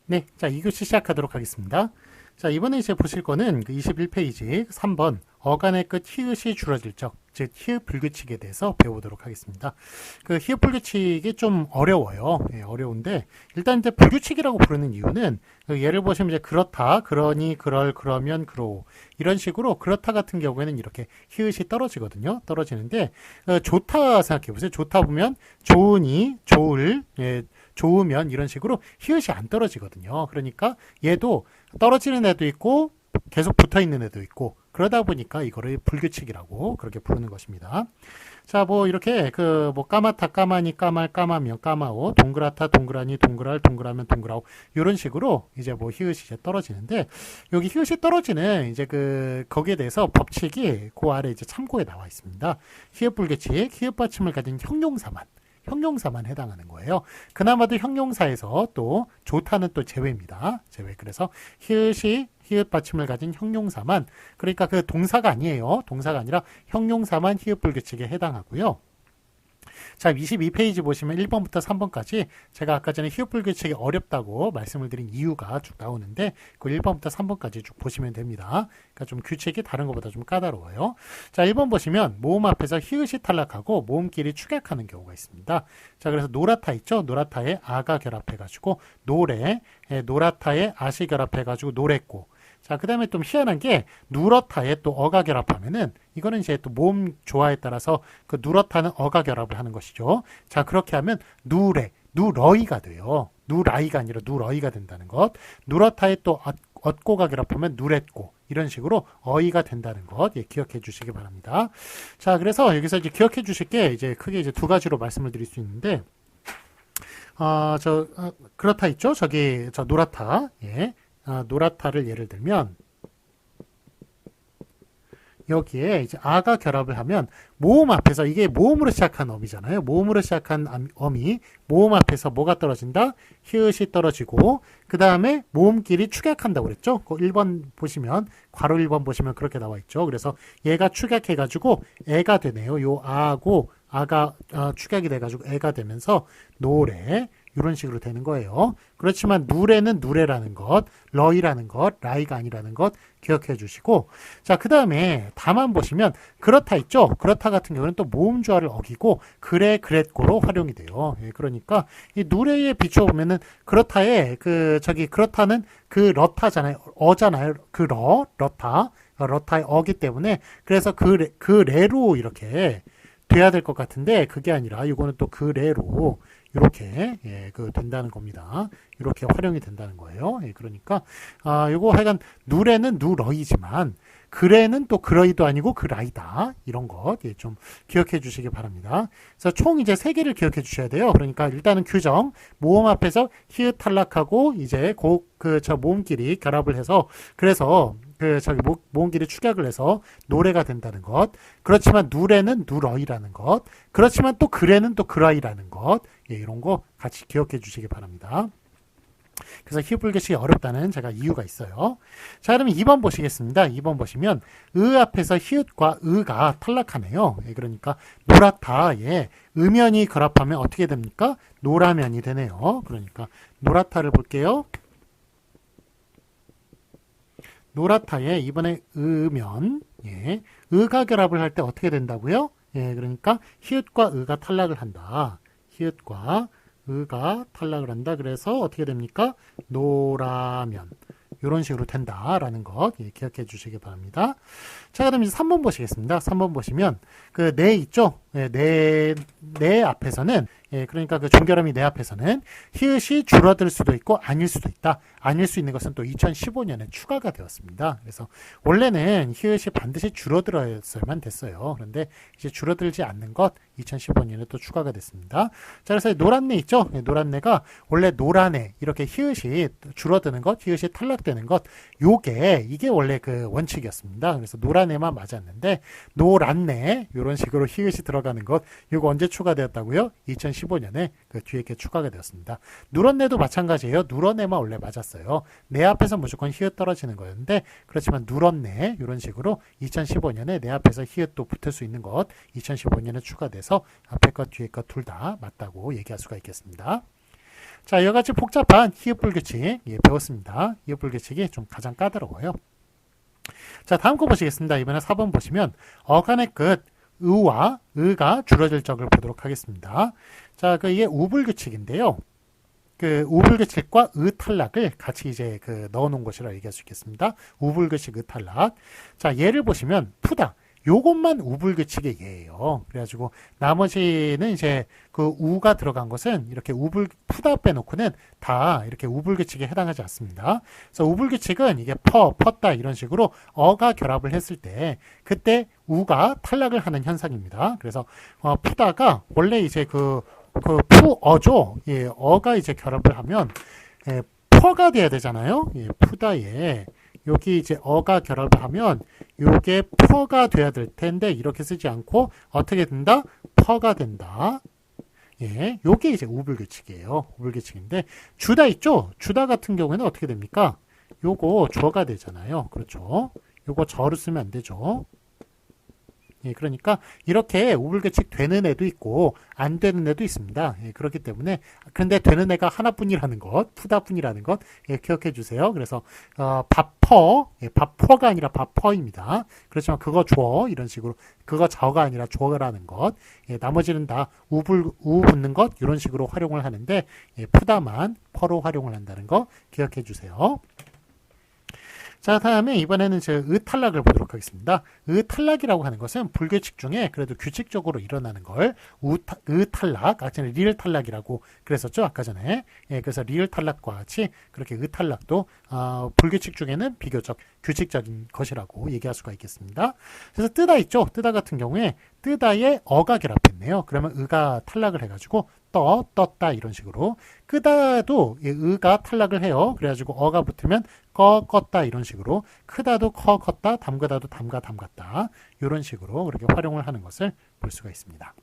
네, 자, 2교시 시작하도록 하겠습니다. 자, 이번에 이제 보실 거는 그 21페이지 3번 어간의 끝 히읗이 줄어들 적, 즉 히읗 불규칙에 대해서 배워보도록 하겠습니다. 그 히읗 불규칙이 좀 어려워요. 예, 어려운데 일단 이제 불규칙이라고 부르는 이유는 그 예를 보시면 이제 그렇다, 그러니, 그럴, 그러면, 그러오 이런 식으로 그렇다 같은 경우에는 이렇게 히읗이 떨어지거든요. 떨어지는데 좋다 생각해 보세요. 좋다 보면 좋으니, 좋을, 예, 좋으면 이런 식으로 히읗이 안 떨어지거든요. 그러니까 얘도 떨어지는 애도 있고 계속 붙어 있는 애도 있고 그러다 보니까 이거를 불규칙이라고 그렇게 부르는 것입니다. 자, 뭐 이렇게 그 뭐 까마타, 까마니, 까말, 까마며, 까마오, 동그랗다, 동그라니, 동그랄, 동그라면, 동그라오 이런 식으로 이제 뭐 히읗이 이제 떨어지는데 여기 히읗이 떨어지는 이제 그 거기에 대해서 법칙이 그 아래 이제 참고에 나와 있습니다. 히읗 불규칙, 히읗 받침을 가진 형용사만 해당하는 거예요. 그나마도 형용사에서 또 좋다는 또 제외입니다. 제외. 그래서 히읗 받침을 가진 형용사만, 그러니까 그 동사가 아니에요. 동사가 아니라 형용사만 히읗 불규칙에 해당하고요. 자, 22페이지 보시면 1번부터 3번까지 제가 아까 전에 히읗 불규칙이 어렵다고 말씀을 드린 이유가 쭉 나오는데 그 1번부터 3번까지 쭉 보시면 됩니다. 그러니까 좀 규칙이 다른 것보다 좀 까다로워요. 자, 1번 보시면 모음 앞에서 히읗이 탈락하고 모음끼리 축약하는 경우가 있습니다. 자, 그래서 노라타 있죠? 노라타에 아가 결합해가지고 노래, 노라타에 아시 결합해가지고 노랬고, 자, 그 다음에 좀 희한한 게 누렇다에 또 어가 결합하면은 이거는 이제 또 모음 조화에 따라서 그 누렇다는 어가 결합을 하는 것이죠. 자, 그렇게 하면 누러이가 돼요. 누라이가 아니라 누러이가 된다는 것. 누렇다에 또 얻고가 결합하면 누랬고 이런 식으로 어이가 된다는 것, 예, 기억해 주시기 바랍니다. 자, 그래서 여기서 이제 기억해 주실 게 이제 크게 이제 두 가지로 말씀을 드릴 수 있는데, 그렇다 있죠? 저기 저 노랗다, 예. 노라타를 예를 들면 여기에 이제 아가 결합을 하면 모음 앞에서 이게 모음으로 시작한 어미잖아요. 모음으로 시작한 어미, 모음 앞에서 뭐가 떨어진다? 히읗이 떨어지고 그 다음에 모음끼리 축약한다고 그랬죠. 그 1번 보시면 괄호 1번 보시면 그렇게 나와 있죠. 그래서 얘가 축약해가지고 애가 되네요. 요 아하고 아가 축약이 돼가지고 애가 되면서 노래 이런 식으로 되는 거예요. 그렇지만 누레는 누레라는 것, 러이라는 것, 라이가 아니라는 것 기억해 주시고, 자, 그 다음에 다만 보시면 그렇다 있죠. 그렇다 같은 경우는 또 모음 조화를 어기고 그래 그랬고로 활용이 돼요. 예, 그러니까 이 누레에 비추어 보면은 그렇다에 그렇다는 그 러타잖아요. 어잖아요. 그 러타의 어기 때문에 그래서 그 레로 이렇게 돼야 될 것 같은데 그게 아니라 이거는 또 그 레로 이렇게, 예, 된다는 겁니다. 이렇게 활용이 된다는 거예요. 예, 그러니까 요거 하여간 누레는 누러이지만 그래는 또 그러이도 아니고 그라이다. 이런 것, 예, 좀 기억해 주시기 바랍니다. 그래서 총 이제 3개를 기억해 주셔야 돼요. 그러니까 일단은 규정, 모음 앞에서 히읗 탈락하고 이제 저 모음끼리 결합을 해서 그래서 모음끼리 축약을 해서 노래가 된다는 것. 그렇지만 누레는 누러이라는 것. 그렇지만 또 그래는 또 그라이라는 것. 예, 이런 거 같이 기억해 주시기 바랍니다. 그래서 히읗 불규칙이 어렵다는 제가 이유가 있어요. 자, 그러면 2번 보시겠습니다. 2번 보시면 앞에서 히읗과 가 탈락하네요. 예, 그러니까 노랗다에 음연이 결합하면 어떻게 됩니까? 노라면이 되네요. 그러니까 노랗다를 볼게요. 노랗다에 이번에 음연, 예, 가 결합을 할 때 어떻게 된다고요? 예, 그러니까 히읗과 가 탈락을 한다. 히읗과 가 탈락을 한다. 그래서 어떻게 됩니까? 노라면. 이런 식으로 된다라는 것, 예, 기억해 주시기 바랍니다. 자, 그럼 이제 3번 보시겠습니다. 3번 보시면 네 있죠? 예, 네 앞에서는, 예, 그러니까 그 종결음이 네 앞에서는 히읗이 줄어들 수도 있고 아닐 수도 있다. 아닐 수 있는 것은 또 2015년에 추가가 되었습니다. 그래서 원래는 히읗이 반드시 줄어들어야만 됐어요. 그런데 이제 줄어들지 않는 것 2015년에 또 추가가 됐습니다. 자, 그래서 노란내 있죠? 예, 노란내가 원래 노란내 이렇게 히읗이 줄어드는 것, 히읗이 탈락되는 것, 이게 원래 그 원칙이었습니다. 그래서 노란내만 맞았는데 노란내 이런 식으로 히읗이 들어가는 것, 이거 언제 추가되었다고요? 2015년에 그 뒤에 이렇게 추가가 되었습니다. 누런내도 마찬가지예요. 누런내만 원래 맞았어요. 내 앞에서 무조건 히읗 떨어지는 거였는데 그렇지만 누런내 이런 식으로 2015년에 내 앞에서 히읗도 붙을 수 있는 것 2015년에 추가돼서 앞에 것 뒤에 것 둘 다 맞다고 얘기할 수가 있겠습니다. 자, 여러 가지 복잡한 히읗 불규칙 배웠습니다. 히읗 불규칙이 좀 가장 까다로워요. 자, 다음 거 보시겠습니다. 이번에 4번 보시면 어간의 끝 의와 의가 줄어들 적을 보도록 하겠습니다. 자, 이게 우불규칙인데요. 우불규칙과 의탈락을 같이 이제 넣어 놓은 것이라 얘기할 수 있겠습니다. 우불규칙, 의탈락. 자, 예를 보시면 푸다. 요것만 우불규칙의 예예요. 그래가지고 나머지는 이제 우가 들어간 것은 이렇게 푸다 빼놓고는 다 이렇게 우불규칙에 해당하지 않습니다. 그래서 우불규칙은 이게 펐다 이런 식으로 어가 결합을 했을 때 그때 우가 탈락을 하는 현상입니다. 그래서 푸다가 원래 이제 푸어죠. 예, 어가 이제 결합을 하면 퍼가 돼야 되잖아요. 예, 푸다에 여기 이제 어가 결합을 하면 요게 퍼가 돼야 될 텐데 이렇게 쓰지 않고 어떻게 된다? 퍼가 된다. 예, 요게 이제 우불규칙이에요. 우불규칙인데 주다 있죠? 주다 같은 경우에는 어떻게 됩니까? 요거 주어가 되잖아요. 그렇죠? 요거 저를 쓰면 안 되죠. 예, 그러니까 이렇게 우불규칙 되는 애도 있고 안 되는 애도 있습니다. 예, 그렇기 때문에 근데 되는 애가 하나뿐이라는 것, 푸다뿐이라는 것 기억해 주세요. 그래서 밥퍼, 밥퍼가 아니라 밥퍼입니다. 그렇지만 그거 주어 이런 식으로 그거 저가 아니라 주어라는 것, 나머지는 다 우 붙는 것 이런 식으로 활용을 하는데 푸다만 퍼로 활용을 한다는 거 기억해 주세요. 자, 다음에 이번에는 의탈락을 보도록 하겠습니다. 의탈락이라고 하는 것은 불규칙 중에 그래도 규칙적으로 일어나는 걸 의탈락, 아까 전에 리을 탈락이라고 그랬었죠, 아까 전에. 예, 그래서 리을 탈락과 같이 그렇게 의탈락도 불규칙 중에는 비교적 규칙적인 것이라고 얘기할 수가 있겠습니다. 그래서 뜨다 있죠. 뜨다 같은 경우에 뜨다에 어가 결합했네요. 그러면 의가 탈락을 해가지고 떴다 이런 식으로. 끄다도 의가 탈락을 해요. 그래가지고 어가 붙으면 껐다 이런 식으로. 크다도 컸다, 담그다도 담갔다 이런 식으로 그렇게 활용을 하는 것을 볼 수가 있습니다.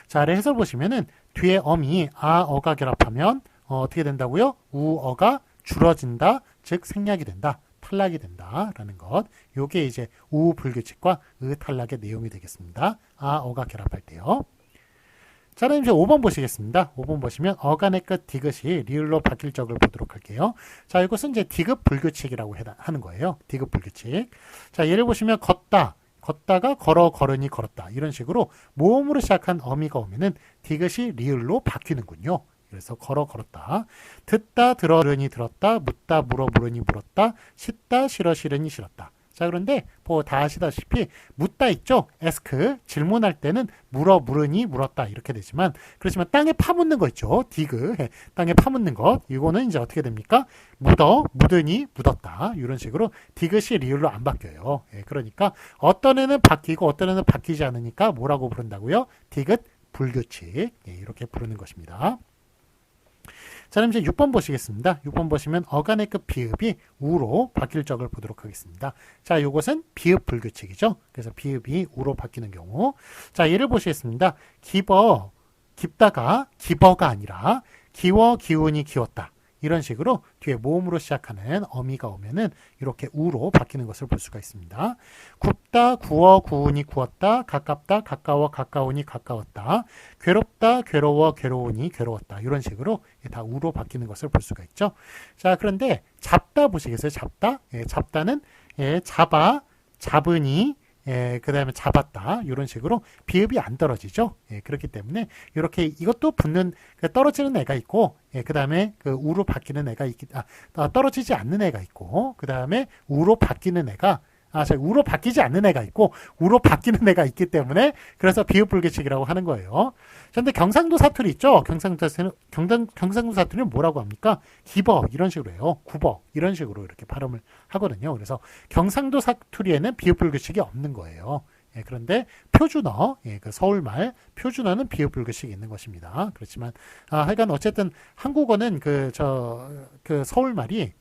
자, 아래 해설 보시면은 뒤에 어미 어가 결합하면 어떻게 된다고요? 우어가 줄어진다, 즉 생략이 된다, 탈락이 된다라는 것. 요게 이제 우불규칙과 의탈락의 내용이 되겠습니다. 어가 결합할 때요. 자, 그럼 이제 5번 보시겠습니다. 5번 보시면 어간의 끝 디귿이 리을로 바뀔 적을 보도록 할게요. 자, 이것은 이제 디귿 불규칙이라고 하는 거예요. 디귿 불규칙. 자, 예를 보시면 걷다가 걸으니 걸었다. 이런 식으로 모음으로 시작한 어미가 오면은 디귿이 리을로 바뀌는군요. 그래서 걸었다. 듣다 들으니 들었다. 묻다 물으니 물었다. 씻다 싫으니 싫었다. 자, 그런데 다 아시다시피 묻다 있죠? 에스크 질문할 때는 물으니 물었다 이렇게 되지만 그렇지만 땅에 파묻는 거 있죠? 디귿 땅에 파묻는 것 이거는 이제 어떻게 됩니까? 묻으니 묻었다 이런 식으로 디귿이 리을로 안 바뀌어요. 예, 그러니까 어떤 애는 바뀌고 어떤 애는 바뀌지 않으니까 뭐라고 부른다고요? 디귿 불규칙. 예, 이렇게 부르는 것입니다. 자, 그럼 이제 6번 보시겠습니다. 6번 보시면 어간의 끝 비읍이 우로 바뀔 적을 보도록 하겠습니다. 자, 이것은 비읍 불규칙이죠. 그래서 비읍이 우로 바뀌는 경우. 자, 예를 보시겠습니다. 깊다가 기버가 아니라 기워 기운이 기웠다. 이런 식으로 뒤에 모음으로 시작하는 어미가 오면은 이렇게 우로 바뀌는 것을 볼 수가 있습니다. 굽다, 구워, 구우니 구웠다. 가깝다, 가까워, 가까우니 가까웠다. 괴롭다, 괴로워, 괴로우니 괴로웠다. 이런 식으로 다 우로 바뀌는 것을 볼 수가 있죠. 자, 그런데 잡다 보시겠어요? 잡다? 예, 잡다는 잡으니 그 다음에 잡았다 이런 식으로 비읍이 안 떨어지죠. 그렇기 때문에 이렇게 이것도 붙는 떨어지는 애가 있고 그 다음에 우로 바뀌는 애가 떨어지지 않는 애가 있고 그 다음에 우로 바뀌는 애가 우로 바뀌지 않는 애가 있고 우로 바뀌는 애가 있기 때문에 그래서 비읍불규칙이라고 하는 거예요. 그런데 경상도 사투리 있죠. 경상도 사투리는 뭐라고 합니까? 기버 이런 식으로 해요. 구버 이런 식으로 이렇게 발음을 하거든요. 그래서 경상도 사투리에는 비읍불규칙이 없는 거예요. 그런데 표준어, 서울말 표준어는 비읍불규칙이 있는 것입니다. 그렇지만 하여간 어쨌든 한국어는 서울말이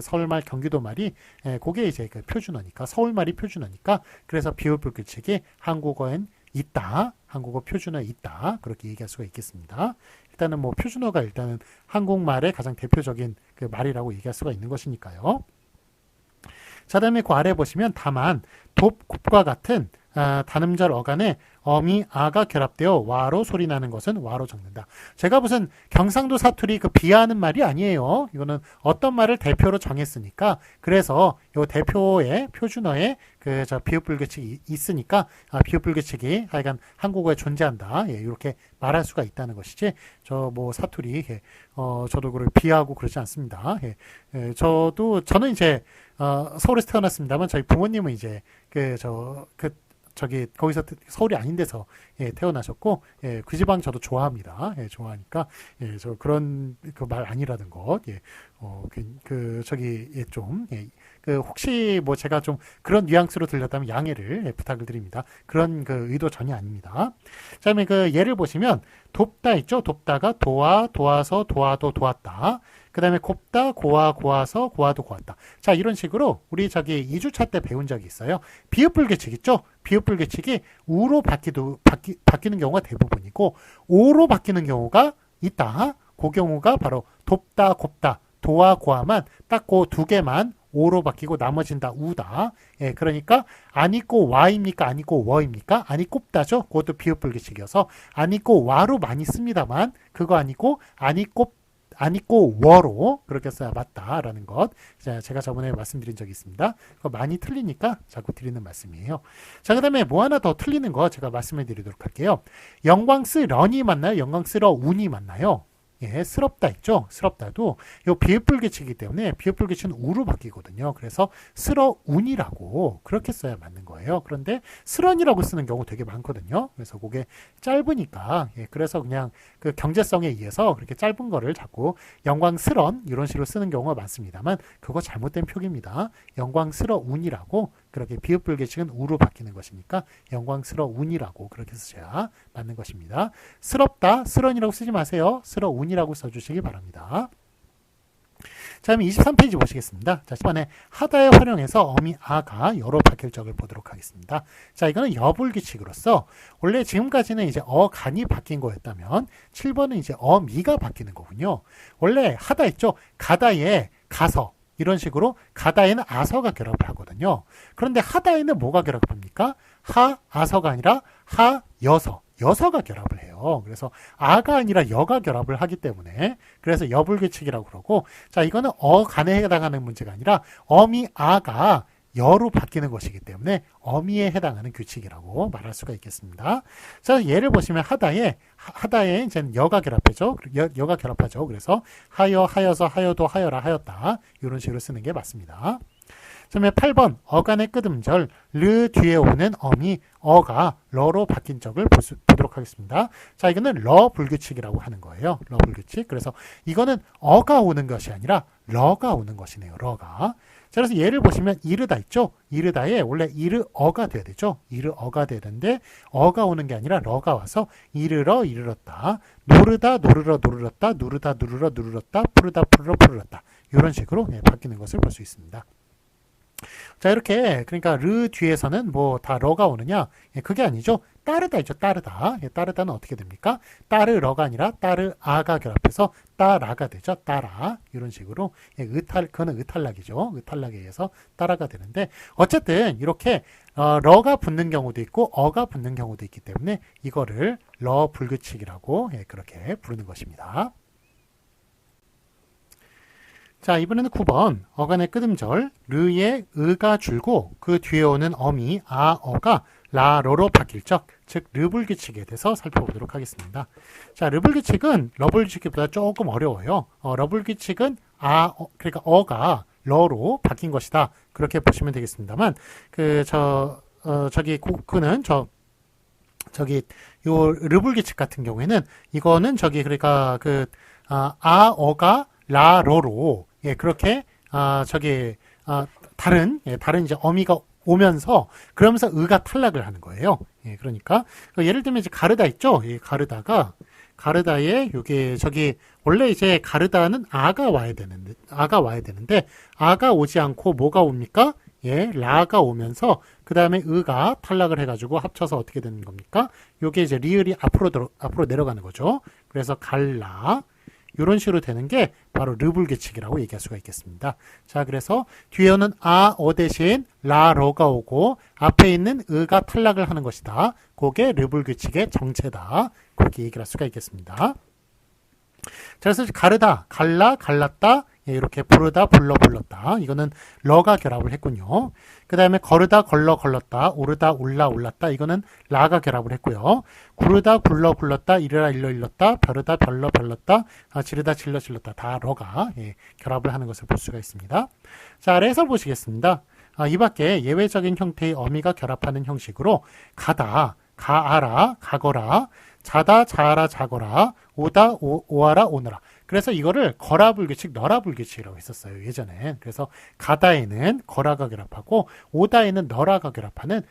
서울말 경기도말이 그게 이제 표준어니까 서울말이 표준어니까 그래서 비읍불규칙이 한국어엔 있다. 한국어 표준어에 있다. 그렇게 얘기할 수가 있겠습니다. 일단은 표준어가 일단은 한국말의 가장 대표적인 말이라고 얘기할 수가 있는 것이니까요. 자, 다음에 그 아래 보시면 다만 돕, 곱과 같은 단음절 어간에 어미 아가 결합되어 와로 소리 나는 것은 와로 적는다. 제가 무슨 경상도 사투리 그 비하하는 말이 아니에요. 이거는 어떤 말을 대표로 정했으니까 그래서 요 대표의 표준어에 그 저 비읍불규칙이 있으니까 비읍불규칙이 하여간 한국어에 존재한다. 예, 이렇게 말할 수가 있다는 것이지 저 뭐 사투리 저도 그걸 비하하고 그러지 않습니다. 저는 이제 서울에서 태어났습니다만 저희 부모님은 이제 거기서 서울이 아닌 데서 태어나셨고 그 지방 저도 좋아합니다. 좋아하니까 저 그런 그 말 아니라는 것 혹시 뭐 제가 좀 그런 뉘앙스로 들렸다면 양해를 부탁을 드립니다. 그런 그 의도 전혀 아닙니다. 그다음에 그 예를 보시면 돕다 있죠. 돕다가 도와, 도와서, 도와도, 도왔다. 그 다음에 곱다, 고와, 고와서, 고와도, 고왔다. 자, 이런 식으로 우리 2주차 때 배운 적이 있어요. 비읍불규칙 있죠? 비읍불규칙이 우로 바뀌는 경우가 대부분이고 오로 바뀌는 경우가 있다. 그 경우가 바로 돕다, 곱다, 도와, 고와만 딱 그 두 개만 오로 바뀌고 나머지는 다 우다. 그러니까 안 있고 와입니까? 안 있고 워입니까? 아니 꼽다죠. 그것도 비읍불규칙이어서 안 있고 와로 많이 씁니다만 그거 아니고 안 있고 워로 그렇게 써야 맞다라는 것 제가 저번에 말씀드린 적이 있습니다. 그거 많이 틀리니까 자꾸 드리는 말씀이에요. 자, 그 다음에 뭐 하나 더 틀리는 거 제가 말씀해 드리도록 할게요. 영광스런이 맞나요? 영광스러운이 맞나요? 스럽다 있죠? 스럽다도 요 비읍불규칙이기 때문에 비읍불규칙은 우로 바뀌거든요. 그래서 스러운이라고 그렇게 써야 맞는 거예요. 그런데 스런이라고 쓰는 경우 되게 많거든요. 그래서 그게 짧으니까 그래서 그냥 그 경제성에 의해서 그렇게 짧은 거를 자꾸 영광스런 이런 식으로 쓰는 경우가 많습니다만 그거 잘못된 표기입니다. 영광스러운이라고 그렇게 비읍불규칙은 우로 바뀌는 것이니까 영광스러운이라고 그렇게 쓰셔야 맞는 것입니다. 스럽다, 스런이라고 쓰지 마세요. 스러운이라고 써주시기 바랍니다. 자, 그럼 23페이지 보시겠습니다. 자, 이번에 하다에 활용해서 어미 아가 여러 바뀔 적을 보도록 하겠습니다. 자, 이거는 여불규칙으로서 원래 지금까지는 이제 어간이 바뀐 거였다면 7번은 이제 어미가 바뀌는 거군요. 원래 하다 있죠? 가다에 가서 이런 식으로 가다에는 아서가 결합을 하거든요. 그런데 하다에는 뭐가 결합합니까? 하, 아서가 아니라 하, 여서가 결합을 해요. 그래서 아가 아니라 여가 결합을 하기 때문에 그래서 여불규칙이라고 그러고 자, 이거는 어간에 해당하는 문제가 아니라 어미 아가 여로 바뀌는 것이기 때문에 어미에 해당하는 규칙이라고 말할 수가 있겠습니다. 자, 예를 보시면 하다에 이제 여가 결합하죠. 여가 결합하죠. 그래서 하여, 하여서, 하여도, 하여라, 하였다. 이런 식으로 쓰는 게 맞습니다. 그다음에 8번 어간의 끄듬절 르 뒤에 오는 어미 어가 러로 바뀐 적을 보도록 하겠습니다. 자, 이거는 러 불규칙이라고 하는 거예요. 러 불규칙. 그래서 이거는 어가 오는 것이 아니라 러가 오는 것이네요. 러가. 자, 그래서 예를 보시면 이르다 있죠? 이르다에 원래 이르어가 돼야 되죠? 이르어가 돼야 되는데 어가 오는 게 아니라 러가 와서 이르러 이르렀다. 노르다 노르러 노르렀다. 누르다 누르러 누르렀다. 푸르다 푸르러 푸르렀다. 이런 식으로 바뀌는 것을 볼 수 있습니다. 자, 이렇게 그러니까 르 뒤에서는 뭐 다 러가 오느냐? 그게 아니죠. 따르다 있죠. 따르다. 따르다는 어떻게 됩니까? 따르러가 아니라 따르아가 결합해서 따라가 되죠. 따라. 이런 식으로 그거는 의탈락이죠. 의탈락에 의해서 따라가 되는데 어쨌든 이렇게 러가 붙는 경우도 있고 어가 붙는 경우도 있기 때문에 이거를 러 불규칙이라고 그렇게 부르는 것입니다. 자, 이번에는 9번 어간의 끄듬절 르의 의가 줄고 그 뒤에 오는 어미 아어가 라러로 바뀔 적, 즉 르불규칙에 대해서 살펴보도록 하겠습니다. 자, 르불규칙은 러불규칙보다 조금 어려워요. 러불규칙은 그러니까 어가 러로 바뀐 것이다. 그렇게 보시면 되겠습니다만 요 르불규칙 같은 경우에는 이거는 그러니까 아어가 라러로 그렇게 다른 이제 어미가 오면서 그러면서 의가 탈락을 하는 거예요. 그러니까 예를 들면 이제 가르다 있죠. 가르다에 요게 원래 이제 가르다는 아가 와야 되는데 아가 오지 않고 뭐가 옵니까? 라가 오면서 그 다음에 의가 탈락을 해가지고 합쳐서 어떻게 되는 겁니까? 요게 이제 리을이 앞으로 내려가는 거죠. 그래서 갈라 이런 식으로 되는 게 바로 르불규칙이라고 얘기할 수가 있겠습니다. 자, 그래서 뒤에는 어 대신 라러가 오고 앞에 있는 의가 탈락을 하는 것이다. 그게 르불규칙의 정체다. 그렇게 얘기를 할 수가 있겠습니다. 자, 그래서 가르다, 갈라, 갈랐다, 이렇게 부르다, 불러, 불렀다. 이거는 러가 결합을 했군요. 그 다음에 거르다, 걸러, 걸렀다, 오르다, 올라, 올랐다. 이거는 라가 결합을 했고요. 구르다, 굴러, 굴렀다, 이르라, 일러, 일렀다, 벼르다, 별러, 별렀다, 지르다, 질러, 질렀다. 다 러가 결합을 하는 것을 볼 수가 있습니다. 자, 아래에서 보시겠습니다. 이 밖에 예외적인 형태의 어미가 결합하는 형식으로 가다, 가아라, 가거라, 자다, 자아라, 자거라, 오다, 오아라, 오너라. 그래서 이거를 거라불규칙, 너라불규칙이라고 했었어요, 예전에. 그래서 가다에는 거라가 결합하고 오다에는 너라가 결합하는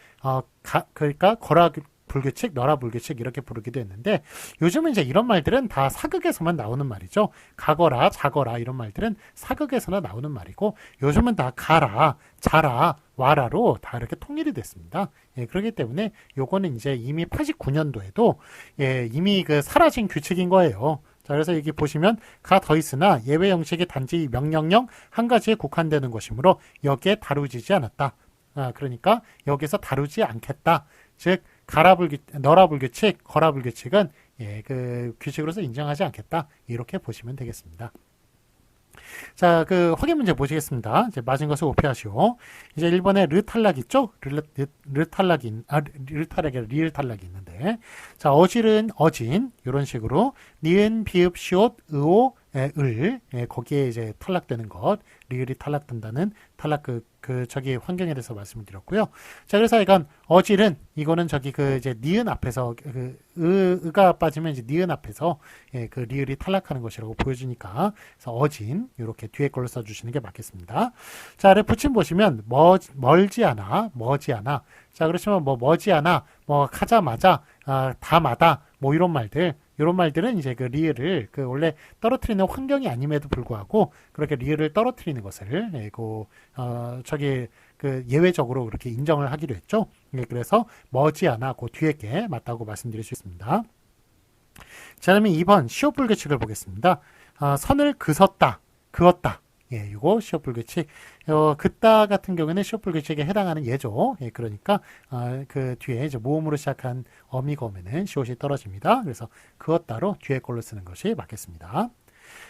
그러니까 거라불규칙, 너라불규칙 이렇게 부르기도 했는데 요즘은 이제 이런 말들은 다 사극에서만 나오는 말이죠. 가거라, 자거라 이런 말들은 사극에서나 나오는 말이고 요즘은 다 가라, 자라, 와라로 다 이렇게 통일이 됐습니다. 그렇기 때문에 요거는 이제 이미 89년도에도 이미 사라진 규칙인 거예요. 자, 그래서 여기 보시면 가 더 있으나 예외 형식이 단지 명령형 한 가지에 국한되는 것이므로 여기에 다루지지 않았다. 그러니까 여기서 다루지 않겠다. 즉 너라불규칙, 거라불규칙은 그 규칙으로서 인정하지 않겠다. 이렇게 보시면 되겠습니다. 자, 확인 문제 보시겠습니다. 이제 맞은 것을 오피하시오. 이제 1번에 르 탈락 있죠? 르 탈락이 있는데. 자, 어질은 어진. 이런 식으로. 니은, 비읍, 시옷, 의오, 을. 거기에 이제 탈락되는 것. 리을이 탈락된다는 탈락 저기 환경에 대해서 말씀을 드렸고요. 자, 그래서 이건 어질은 이거는 저기 이제 니은 앞에서 의가 빠지면 이제 니은 앞에서 그 리을이 탈락하는 것이라고 보여주니까 그래서 어진 이렇게 뒤에 걸로 써주시는 게 맞겠습니다. 자, 아래 붙임 보시면 멀지 않아, 머지않아. 자, 그렇지만 머지않아, 가자마자, 다마다 이런 말들은 이제 리을을 원래 떨어뜨리는 환경이 아님에도 불구하고 그렇게 리을을 떨어뜨리는 것을 저기 예외적으로 그렇게 인정을 하기로 했죠. 그래서 머지않아 뒤에 게 맞다고 말씀드릴 수 있습니다. 자, 그러면 2번 시옷 불규칙을 보겠습니다. 선을 그었다, 그었다. 이거 시옷 불규칙. 그따 같은 경우에는 시옷 불규칙에 해당하는 예죠. 그러니까 그 뒤에 이제 모음으로 시작한 어미가 오면은 시옷이 떨어집니다. 그래서 그었다로 뒤에 걸로 쓰는 것이 맞겠습니다.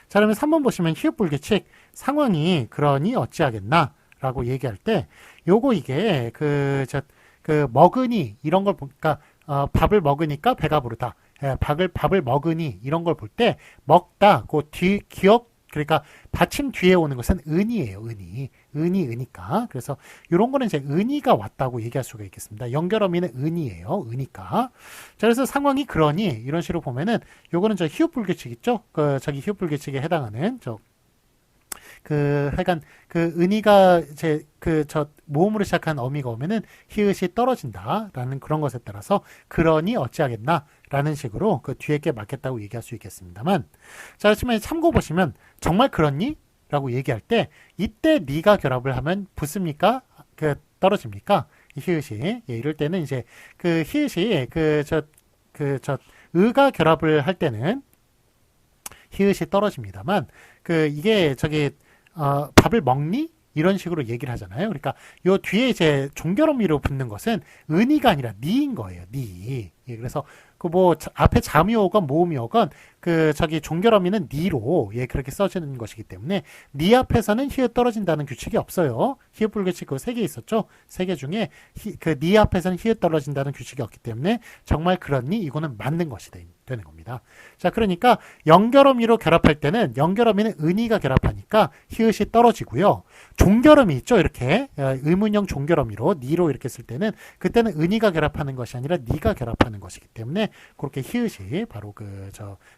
자, 그러면 3번 보시면 시옷 불규칙 상황이 그러니 어찌하겠나 라고 얘기할 때 요거 이게 먹으니 이런 걸 보니까 밥을 먹으니까 배가 부르다. 밥을 먹으니 이런 걸 볼 때 먹다 기억 그러니까 받침 뒤에 오는 것은 은이에요. 은이니까. 그래서 이런 거는 이제 은이가 왔다고 얘기할 수가 있겠습니다. 연결어미는 은이에요. 은이니까. 자, 그래서 상황이 그러니 이런 식으로 보면은 요거는 저 히읗 불규칙 있죠? 저기 히읗 불규칙에 해당하는 하여간 은이가 모음으로 시작한 어미가 오면은 히읗이 떨어진다라는 그런 것에 따라서 그러니 어찌하겠나 라는 식으로 뒤에 게 맞겠다고 얘기할 수 있겠습니다만 자, 그렇지만 참고 보시면 정말 그렇니? 라고 얘기할 때 이때 니가 결합을 하면 붙습니까? 떨어집니까? 이 히읗이 이럴 때는 이제 히읗이 의가 결합을 할 때는 히읗이 떨어집니다만 이게 밥을 먹니? 이런 식으로 얘기를 하잖아요. 그러니까 요 뒤에 이제 종결어미로 붙는 것은 은이가 아니라 니인 거예요. 니. 그래서 앞에 잠이 오건 모음이 오건 종결어미는 니로 그렇게 써지는 것이기 때문에 니 앞에서는 히읗 떨어진다는 규칙이 없어요. 히읗 불규칙 3개 있었죠. 3개 중에 니 앞에서는 히읗 떨어진다는 규칙이 없기 때문에 정말 그렇니? 이거는 맞는 것이 되는 겁니다. 자, 그러니까 연결어미로 결합할 때는 연결어미는 은이가 결합하니까 히읗이 떨어지고요. 종결어미 있죠. 이렇게 의문형 종결어미로 니로 이렇게 쓸 때는 그때는 은이가 결합하는 것이 아니라 니가 결합하는 것이기 때문에 그렇게 히읗이 바로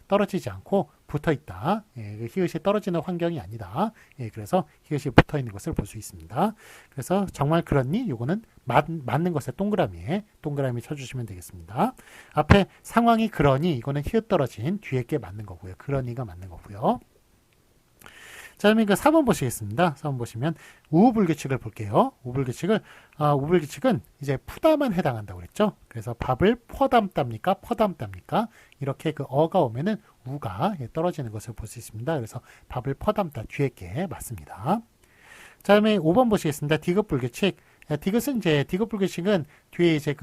떨어지지 않고 붙어 있다. 히읗이 떨어지는 환경이 아니다. 그래서 히읗이 붙어 있는 것을 볼 수 있습니다. 그래서 정말 그렇니? 이거는 맞는 것에 동그라미 쳐주시면 되겠습니다. 앞에 상황이 그러니 이거는 히읗 떨어진 뒤에 게 맞는 거고요. 그러니가 맞는 거고요. 자, 그러면 그 4번 보시겠습니다. 4번 보시면 우불규칙을 볼게요. 우불규칙은 이제 푸다만 해당한다고 그랬죠. 그래서 밥을 퍼담답니까? 퍼담답니까? 이렇게 그 어가 오면은 우가 떨어지는 것을 볼 수 있습니다. 그래서 밥을 퍼담다 뒤에 게 맞습니다. 자, 다음에 5번 보시겠습니다. 디귿불규칙. 디귿불규칙은 뒤에 이제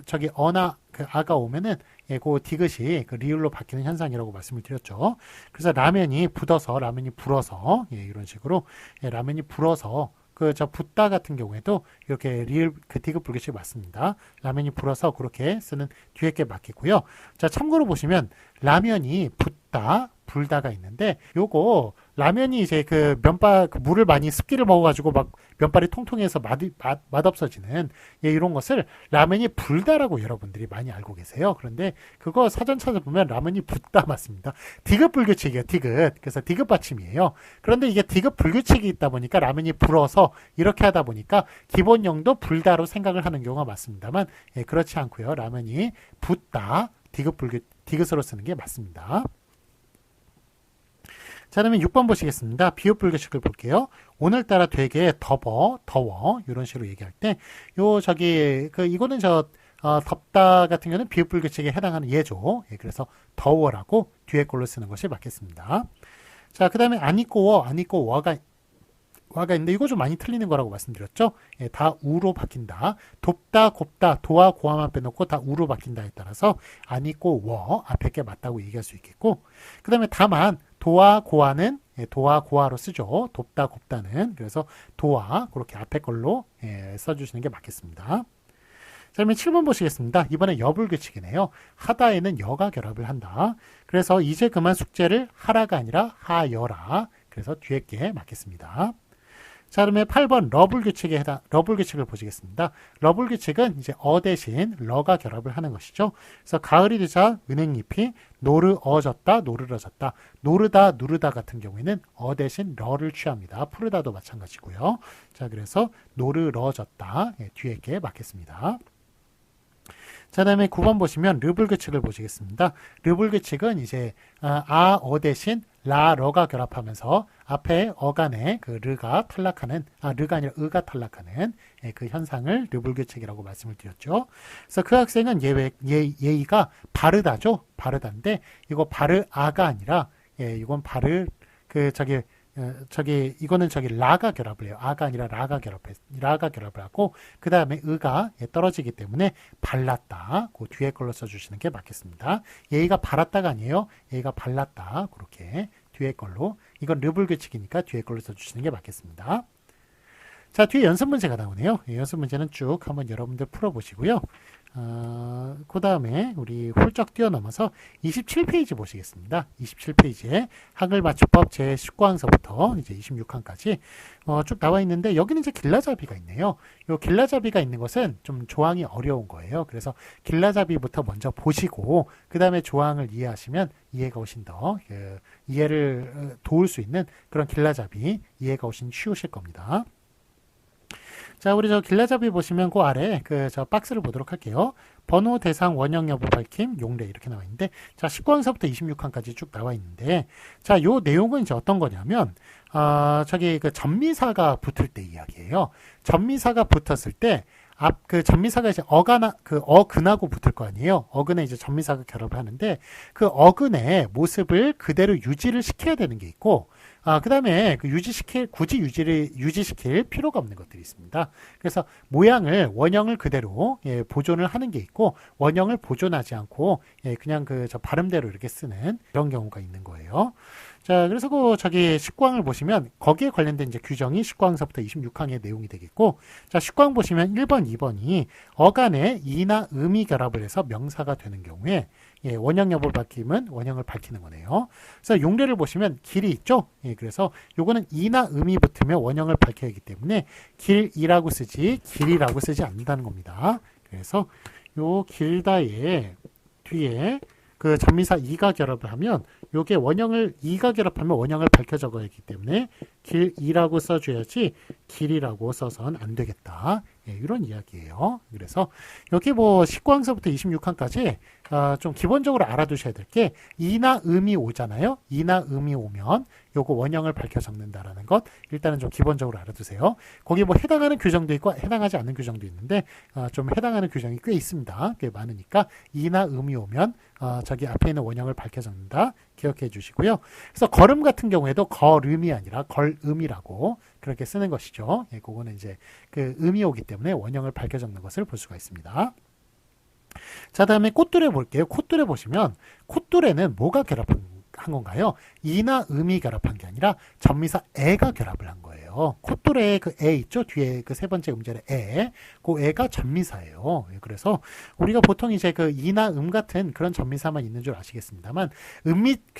저기 어나 그 아가 오면은 그 디귿이 그 리을로 바뀌는 현상이라고 말씀을 드렸죠. 그래서 라면이 불어서 이런 식으로 라면이 불어서 붓다 같은 경우에도 이렇게 리을 그 디귿불규칙 맞습니다. 라면이 불어서 그렇게 쓰는 뒤에 게 맞겠고요. 자, 참고로 보시면 라면이 붓다 불다가 있는데 요거 라면이 이제 그 물을 많이 습기를 먹어가지고 막 면발이 통통해서 맛없어지는 이런 것을 라면이 불다라고 여러분들이 많이 알고 계세요. 그런데 그거 사전 찾아보면 라면이 붓다 맞습니다. 디귿불규칙이에요. 디귿. 그래서 디귿 받침이에요. 그런데 이게 디귿불규칙이 있다 보니까 라면이 불어서 이렇게 하다 보니까 기본형도 불다로 생각을 하는 경우가 많습니다만 그렇지 않고요. 라면이 붓다 디귿으로 쓰는 게 맞습니다. 자, 그러면 6번 보시겠습니다. 비읍불규칙을 볼게요. 오늘따라 되게 더워 이런 식으로 얘기할 때 이거는 덥다 같은 경우는 비읍불규칙에 해당하는 예죠. 그래서 더워라고 뒤에 걸로 쓰는 것이 맞겠습니다. 자, 그 다음에 안 있고 워가 있는데 이거 좀 많이 틀리는 거라고 말씀드렸죠. 다 우로 바뀐다. 돕다, 곱다, 도와, 고와만 빼놓고 다 우로 바뀐다에 따라서 안 있고 워 앞에 게 맞다고 얘기할 수 있겠고, 그 다음에 다만 도와, 고와는 도와, 고와로 쓰죠. 돕다, 곱다는. 그래서 도와 그렇게 앞에 걸로 써주시는 게 맞겠습니다. 자, 그러면 7번 보시겠습니다. 이번에 여불규칙이네요. 하다에는 여가 결합을 한다. 그래서 이제 그만 숙제를 하라가 아니라 하여라. 그래서 뒤에 게 맞겠습니다. 자, 그러면 8번 러불규칙을 보시겠습니다. 러불규칙은 이제 어 대신 러가 결합을 하는 것이죠. 그래서 가을이 되자 은행잎이 노르어졌다, 노르러졌다, 노르다, 누르다 같은 경우에는 어 대신 러를 취합니다. 푸르다도 마찬가지고요. 자, 그래서 노르러졌다 뒤에 게 맞겠습니다. 자, 다음에 9번 보시면 르불규칙을 보시겠습니다. 르불규칙은 이제 어 대신 러가 결합하면서 앞에 어간에 그 르가 탈락하는, 르가 아니라 의가 탈락하는 그 현상을 르불규칙이라고 말씀을 드렸죠. 그래서 그 학생은 예의가 바르다죠. 바르다인데 이거 바르아가 아니라 이건 이거는 라가 결합을 해요. 아가 아니라 라가 결합을 하고, 그 다음에 의가 떨어지기 때문에 발랐다. 그 뒤에 걸로 써주시는 게 맞겠습니다. 예의가 발랐다가 아니에요. 예의가 발랐다. 그렇게 뒤에 걸로. 이건 르불규칙이니까 뒤에 걸로 써주시는 게 맞겠습니다. 자, 뒤에 연습 문제가 나오네요. 연습 문제는 쭉 한번 여러분들 풀어보시고요. 그 다음에 우리 훌쩍 뛰어넘어서 27페이지 보시겠습니다. 27페이지에 한글맞춤법 제19항서부터 이제 26항까지 쭉 나와 있는데, 여기는 이제 길라잡이가 있네요. 이 길라잡이가 있는 것은 좀 조항이 어려운 거예요. 그래서 길라잡이부터 먼저 보시고 그 다음에 조항을 이해하시면 이해가 훨씬 더 이해를 도울 수 있는 그런 길라잡이 이해가 훨씬 쉬우실 겁니다. 자, 우리 길라잡이 보시면 그 아래 박스를 보도록 할게요. 번호, 대상, 원형 여부 밝힘, 용례 이렇게 나와 있는데, 자, 19항서부터 26항까지 쭉 나와 있는데, 자, 요 내용은 이제 어떤 거냐면, 전미사가 붙을 때 이야기예요. 전미사가 붙었을 때, 전미사가 이제 어근하고 붙을 거 아니에요. 어근에 이제 전미사가 결합을 하는데, 그 어근의 모습을 그대로 유지를 시켜야 되는 게 있고, 그 다음에 굳이 유지시킬 필요가 없는 것들이 있습니다. 그래서 원형을 그대로 보존을 하는 게 있고, 원형을 보존하지 않고 그냥 발음대로 이렇게 쓰는 이런 경우가 있는 거예요. 자, 그래서 19항을 보시면 거기에 관련된 이제 규정이 19항서부터 26항의 내용이 되겠고, 자, 19항 보시면 1번, 2번이 어간에 이나 음이 결합을 해서 명사가 되는 경우에 원형 여부 밝힘은 원형을 밝히는 거네요. 그래서 용례를 보시면 길이 있죠. 그래서 요거는 이나 음이 붙으면 원형을 밝혀야 하기 때문에 길이라고 쓰지 길이라고 쓰지 않는다는 겁니다. 그래서 요 길다의 뒤에 그 전미사 이가 결합을 하면 요게 원형을 이가 결합하면 원형을 밝혀 적어야 하기 때문에 길2라고 써줘야지 길이라고 써선 안 되겠다. 예, 이런 이야기예요. 그래서 여기 뭐 19항서부터 26항까지 좀 기본적으로 알아두셔야 될 게 이나 음이 오잖아요. 이나 음이 오면 요거 원형을 밝혀 적는다라는 것 일단은 좀 기본적으로 알아두세요. 거기 뭐 해당하는 규정도 있고 해당하지 않는 규정도 있는데 좀 해당하는 규정이 꽤 있습니다. 꽤 많으니까 이나 음이 오면 저기 앞에 있는 원형을 밝혀 적는다 기억해 주시고요. 그래서 걸음 같은 경우에도 걸음이 아니라 걸음이라고 그렇게 쓰는 것이죠. 예, 그거는 이제 그 음이 오기 때문에 원형을 밝혀 적는 것을 볼 수가 있습니다. 자, 다음에 콧뚜레 볼게요. 콧뚜레 보시면 콧뚜레는 뭐가 결합한 건가요? 이나 음이 결합한 게 아니라 전미사 에가 결합을 한 거예요. 콧뚜레에 그 에 있죠? 뒤에 그 세 번째 음절에 에. 그 에가 전미사예요. 그래서 우리가 보통 이제 그 이나 음 같은 그런 전미사만 있는 줄 아시겠습니다만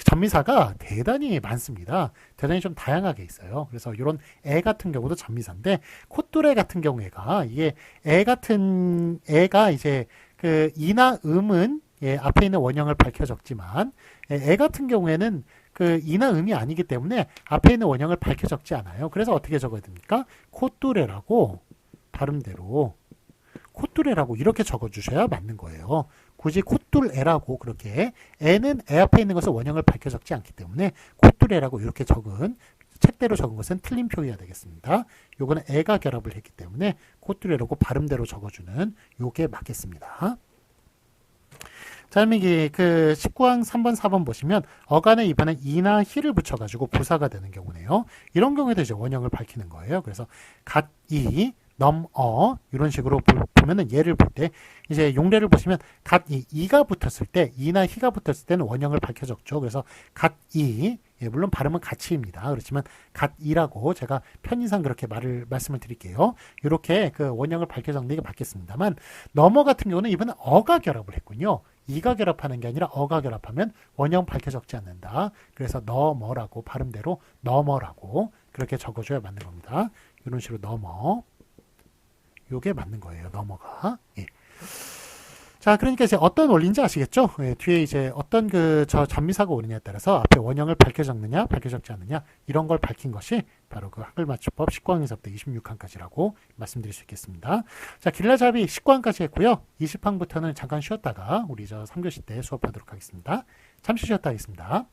전미사가 대단히 많습니다. 대단히 좀 다양하게 있어요. 그래서 이런 에 같은 경우도 전미사인데 콧뚜레 같은 경우에가 이게 에 같은 에가 이제 그 이나 음은 예, 앞에 있는 원형을 밝혀 적지만 에 같은 경우에는 그 이나 음이 아니기 때문에 앞에 있는 원형을 밝혀 적지 않아요. 그래서 어떻게 적어야 됩니까? 콧뚜레라고 발음대로 콧뚜레라고 이렇게 적어주셔야 맞는 거예요. 굳이 콧뚜레라고 그렇게 에는 에 앞에 있는 것을 원형을 밝혀 적지 않기 때문에 콧뚜레라고 이렇게 적은 책대로 적은 것은 틀린 표기가 되겠습니다. 요거는 에가 결합을 했기 때문에 콧뚜레라고 발음대로 적어주는 요게 맞겠습니다. 자, 그러면 그 19항 3번, 4번 보시면 어간에 입안에 이나 히를 붙여가지고 부사가 되는 경우네요. 이런 경우에도 이제 원형을 밝히는 거예요. 그래서 갓, 이, 넘어 이런 식으로 보면은 예를 볼 때 이제 용례를 보시면 갓, 이가 붙었을 때 이나 히가 붙었을 때는 원형을 밝혀 적죠. 그래서 갓, 이 예, 물론 발음은 같이입니다. 그렇지만 갓이라고 제가 편의상 그렇게 말씀을 드릴게요. 이렇게 그 원형을 밝혀 적는 게 맞겠습니다만 넘어 같은 경우는 이번에 어가 결합을 했군요. 이가 결합하는 게 아니라 어가 결합하면 원형 밝혀 적지 않는다. 그래서 넘어라고 발음대로 넘어라고 그렇게 적어줘야 맞는 겁니다. 이런 식으로 넘어 요게 맞는 거예요. 넘어가. 예. 자, 그러니까 이제 어떤 원리인지 아시겠죠? 예, 뒤에 이제 어떤 그 전미사가 오느냐에 따라서 앞에 원형을 밝혀 적느냐, 밝혀 적지 않느냐 이런 걸 밝힌 것이 바로 그 한글맞춤법 19항에서부터 26항까지라고 말씀드릴 수 있겠습니다. 자, 길라잡이 19항까지 했고요. 20항부터는 잠깐 쉬었다가 우리 3교시 때 수업하도록 하겠습니다. 잠시 쉬었다 하겠습니다.